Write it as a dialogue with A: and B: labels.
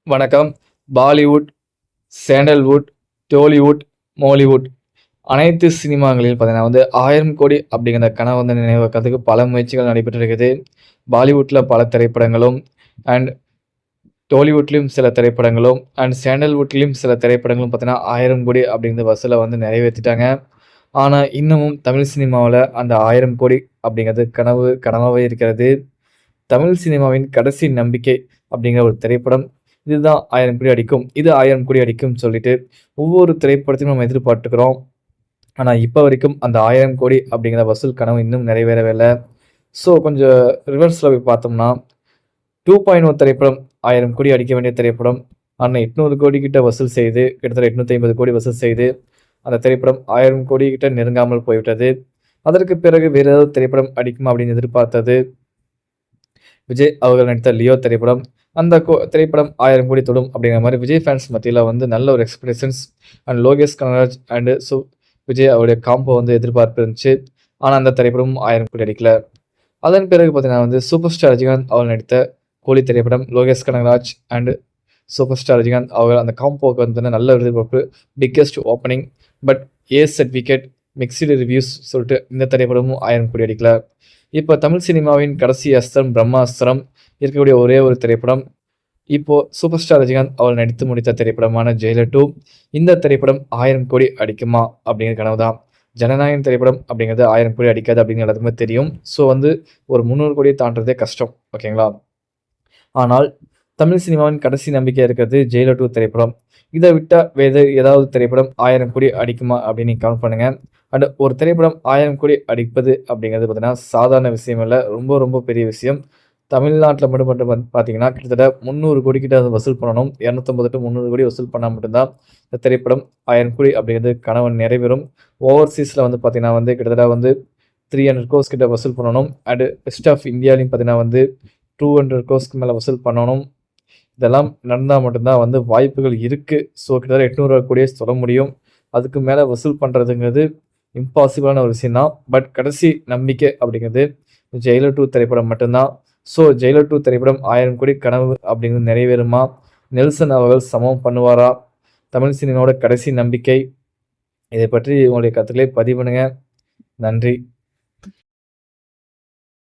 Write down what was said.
A: வணக்கம். Bollywood, சேண்டல்வுட், Tollywood, Mollywood அனைத்து சினிமாங்களிலும் பார்த்தீங்கன்னா 1000 கோடி அப்படிங்கிற கனவு நினைவாக்கிறதுக்கு பல முயற்சிகள் நடைபெற்று இருக்குது. பாலிவுட்ல பல திரைப்படங்களும் அண்ட் டோலிவுட்லயும் சில திரைப்படங்களும் அண்ட் சேண்டல்வுட்லயும் சில திரைப்படங்களும் பார்த்தீங்கன்னா 1000 கோடி அப்படிங்கிற வசூல நிறைவேத்திட்டாங்க. ஆனா, இன்னமும் தமிழ் சினிமாவுல அந்த 1000 கோடி அப்படிங்கிறது கனவாவே இருக்கிறது. தமிழ் சினிமாவின் கடைசி நம்பிக்கை அப்படிங்கிற ஒரு திரைப்படம். இதுதான் 1000 கோடி அடிக்கும். இது 1000 கோடி அடிக்கும்னு சொல்லிட்டு ஒவ்வொரு திரைப்படத்தையும் நம்ம எதிர்பார்த்துக்கிறோம். ஆனா, இப்ப வரைக்கும் அந்த 1000 கோடி அப்படிங்கிற வசூல் கனவு இன்னும் நிறைவேறவே இல்ல. ஸோ கொஞ்சம் ரிவர்ஸ்ல போய் பார்த்தோம்னா, 2.0 திரைப்படம் 1000 கோடி அடிக்க வேண்டிய திரைப்படம். ஆனா 800 கோடி கிட்ட வசூல் செய்து, கிட்டத்தட்ட 850 கோடி வசூல் செய்து, அந்த திரைப்படம் 1000 கோடி கிட்ட நெருங்காமல் போய்விட்டது. அதற்கு பிறகு வேற ஏதாவது திரைப்படம் அடிக்குமா அப்படின்னு எதிர்பார்த்தது விஜய் அவர்கள் நடித்த லியோ திரைப்படம். அந்த திரைப்படம் 1000 கோடி தொடும் அப்படிங்கிற மாரி விஜய் ஃபேன்ஸ் மத்தியில நல்ல ஒரு expectations and Lokesh Kanagaraj and Vijay அவருடைய காம்போ எதிர்பார்ப்பு இருந்துச்சு. ஆனா அந்த திரைப்படமும் 1000 கோடி அடிக்கல. அதன் பிறகு பார்த்தீங்கன்னா சூப்பர் ஸ்டார் ரஜினிகாந்த் அவர் நடித்த கூலி திரைப்படம், Lokesh Kanagaraj and super star Rajinikanth அவர்கள் அந்த காம்போக்கு நல்ல எதிர்பார்ப்பு. Biggest opening but A certificate mixed reviews சொல்லிட்டு இந்த திரைப்படமும் 1000 கோடி அடிக்கல. இப்போ தமிழ் சினிமாவின் கடைசி அஸ்திரம் பிரம்மாஸ்திரம் இருக்கக்கூடிய ஒரே ஒரு திரைப்படம். இப்போ சூப்பர் ஸ்டார் ரஜினிகாந்த் அவர் நடித்து முடித்த திரைப்படமான ஜெயிலர் 2. இந்த திரைப்படம் 1000 கோடி அடிக்குமா அப்படிங்கிற கனவு தான். ஜனநாயகன் திரைப்படம் அப்படிங்கிறது 1000 கோடி அடிக்காது அப்படின்னு எல்லாத்துக்குமே தெரியும். ஸோ ஒரு 300 கோடியை தாண்டதே கஷ்டம். ஓகேங்களா? ஆனால் தமிழ் சினிமாவின் கடைசி நம்பிக்கை இருக்கிறது ஜெயிலர் 2 திரைப்படம். இதை விட்டால் வேறு ஏதாவது திரைப்படம் 1000 கோடி அடிக்குமா அப்படின்னு நீங்கள் கமெண்ட் பண்ணுங்கள். அண்ட் ஒரு திரைப்படம் 1000 கோடி அடிப்பது அப்படிங்கிறது பார்த்தீங்கன்னா சாதாரண விஷயம் இல்லை, ரொம்ப ரொம்ப பெரிய விஷயம். தமிழ்நாட்டில் மட்டும் பார்த்தீங்கன்னா கிட்டத்தட்ட 300 கோடி கிட்ட வசூல் பண்ணணும். 250 to 300 கோடி வசூல் பண்ணால் மட்டும்தான் இந்த திரைப்படம் 1000 கோடி அப்படிங்கிறது கனவு நிறைவேறும். ஓவர்சீஸில் பார்த்தீங்கன்னா கிட்டத்தட்ட 300 கோர்ஸ் கிட்ட வசூல் பண்ணணும். அண்ட் பெஸ்ட் ஆஃப் இந்தியாலையும் பார்த்தீங்கன்னா 200 கோர்ஸ்க்கு மேலே வசூல் பண்ணணும். இதெல்லாம் நடந்தால் மட்டும்தான் வாய்ப்புகள் இருக்குது. ஸோ கிட்டத்தட்ட 800 கோடியே சொல்ல முடியும். அதுக்கு மேலே வசூல் பண்ணுறதுங்கிறது இம்பாசிபிளான ஒரு விஷயம் தான். பட் கடைசி நம்பிக்கை அப்படிங்கிறது ஜெயிலர் 2 திரைப்படம் மட்டும்தான். ஸோ ஜெயிலர் 2 திரைப்படம் 1000 கோடி கனவு அப்படிங்கிறது நிறைவேறுமா? நெல்சன் அவர்கள் சமம் பண்ணுவாரா? தமிழ் சினிமாவோட கடைசி நம்பிக்கை. இதை பற்றி உங்களுடைய கருத்துக்களை பதிவு பண்ணுங்க. நன்றி.